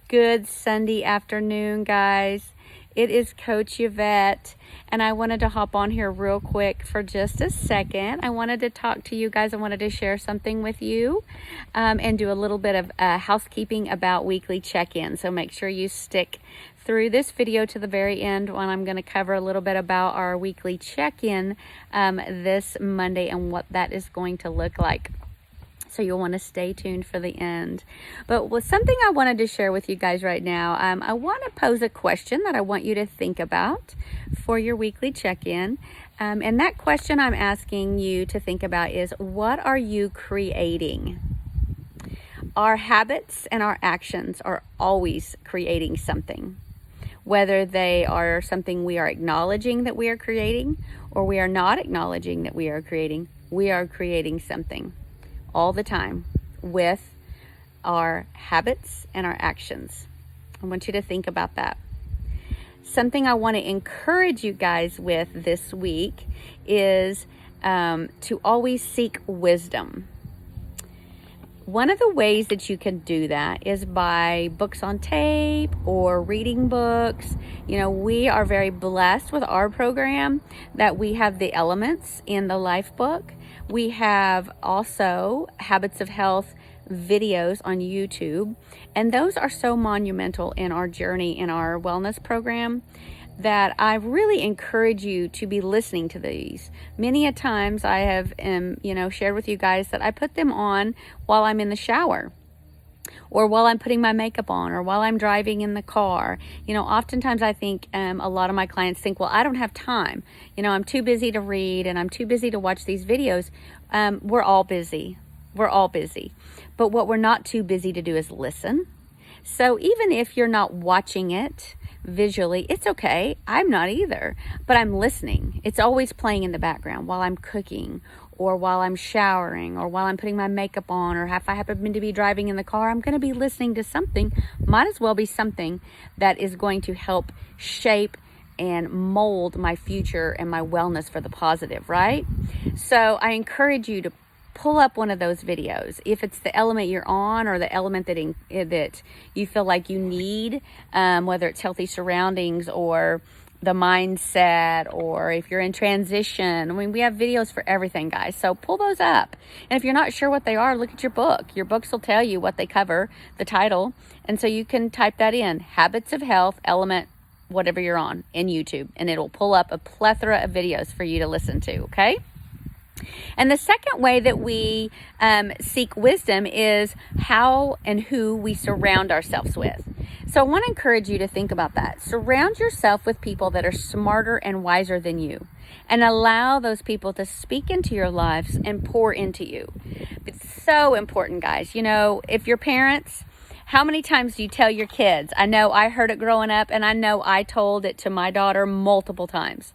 Good Sunday afternoon, guys. It is Coach Yvette, and I wanted to hop on here real quick for just a second. I wanted to talk to you guys. I wanted to share something with you and do a little bit of housekeeping about weekly check-in. So make sure you stick through this video to the very end when I'm going to cover a little bit about our weekly check-in this Monday and what that is going to look like. So you'll want to stay tuned for the end. But with something I wanted to share with you guys right now, I want to pose a question that I want you to think about for your weekly check-in. And that question I'm asking you to think about is, what are you creating? Our habits and our actions are always creating something. Whether they are something we are acknowledging that we are creating, or we are not acknowledging that we are creating something all the time with our habits and our actions. I want you to think about that. Something I want to encourage you guys with this week is to always seek wisdom. One of the ways that you can do that is by books on tape or reading books. You know, we are very blessed with our program that we have the elements in the life book. We have also Habits of Health videos on YouTube, and those are so monumental in our journey in our wellness program that I really encourage you to be listening to these. Many a times I have shared with you guys that I put them on while I'm in the shower, or while I'm putting my makeup on, or while I'm driving in the car. You know, oftentimes I think a lot of my clients think, well, I don't have time. You know, I'm too busy to read and I'm too busy to watch these videos. We're all busy. We're all busy. But what we're not too busy to do is listen. So even if you're not watching it visually, it's okay. I'm not either, but I'm listening. It's always playing in the background while I'm cooking, or while I'm showering, or while I'm putting my makeup on, or if I happen to be driving in the car, I'm going to be listening to something. Might as well be something that is going to help shape and mold my future and my wellness for the positive, right? So I encourage you to pull up one of those videos. If it's the element you're on, or the element that you feel like you need, whether it's healthy surroundings or the mindset, or if you're in transition. I mean, we have videos for everything, guys. So pull those up. And if you're not sure what they are, look at your book. Your books will tell you what they cover, the title. And so you can type that in, Habits of Health, element, whatever you're on, in YouTube. And it'll pull up a plethora of videos for you to listen to, okay? And the second way that we seek wisdom is how and who we surround ourselves with. So I want to encourage you to think about that. Surround yourself with people that are smarter and wiser than you, and allow those people to speak into your lives and pour into you. It's so important, guys. You know, if you're parents, how many times do you tell your kids? I know I heard it growing up, and I know I told it to my daughter multiple times.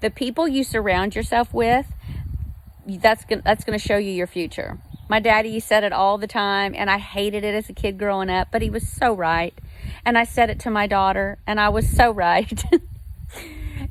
The people you surround yourself with, that's going to show you your future. My daddy said it all the time, and I hated it as a kid growing up, but he was so right. And I said it to my daughter, and I was so right.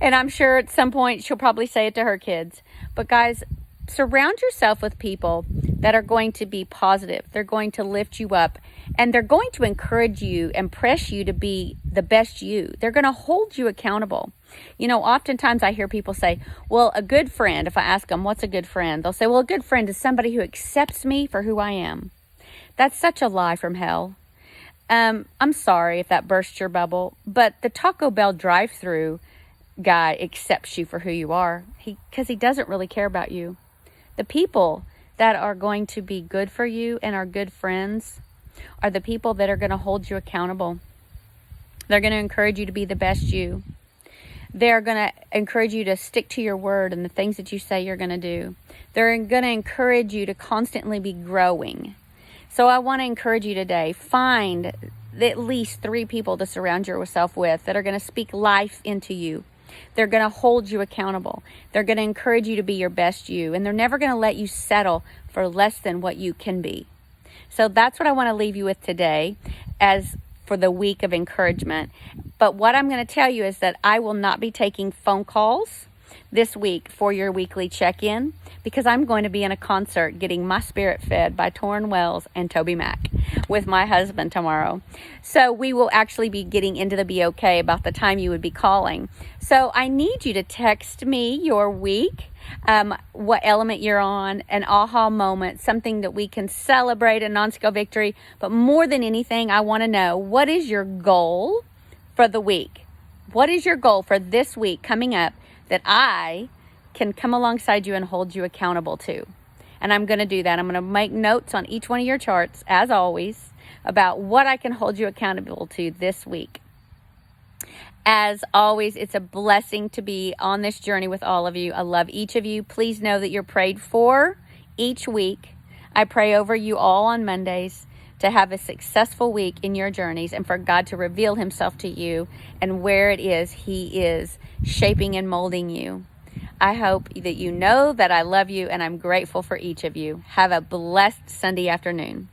And I'm sure at some point she'll probably say it to her kids. But guys, surround yourself with people that are going to be positive. They're going to lift you up, and they're going to encourage you and press you to be the best you. They're going to hold you accountable. You know, oftentimes I hear people say, well, a good friend, if I ask them, what's a good friend? They'll say, well, a good friend is somebody who accepts me for who I am. That's such a lie from hell. I'm sorry if that bursts your bubble, but the Taco Bell drive-thru guy accepts you for who you are, because he doesn't really care about you. The people that are going to be good for you and are good friends are the people that are going to hold you accountable. They're going to encourage you to be the best you. They're going to encourage you to stick to your word and the things that you say you're going to do. They're going to encourage you to constantly be growing. So I want to encourage you today, find at least 3 people to surround yourself with that are going to speak life into you. They're going to hold you accountable. They're going to encourage you to be your best you. And they're never going to let you settle for less than what you can be. So that's what I want to leave you with today as for the week of encouragement. But what I'm going to tell you is that I will not be taking phone calls this week for your weekly check-in, because I'm going to be in a concert getting my spirit fed by Torrin Wells and Toby Mac with my husband tomorrow. So we will actually be getting into the Be Okay about the time you would be calling. So I need you to text me your week, what element you're on, an aha moment, something that we can celebrate, a non-scale victory. But more than anything, I want to know, what is your goal for the week? What is your goal for this week coming up that I can come alongside you and hold you accountable to? And I'm going to do that. I'm going to make notes on each one of your charts, as always, about what I can hold you accountable to this week. As always, it's a blessing to be on this journey with all of you. I love each of you. Please know that you're prayed for each week. I pray over you all on Mondays to have a successful week in your journeys and for God to reveal himself to you and where it is he is shaping and molding you. I hope that you know that I love you and I'm grateful for each of you. Have a blessed Sunday afternoon.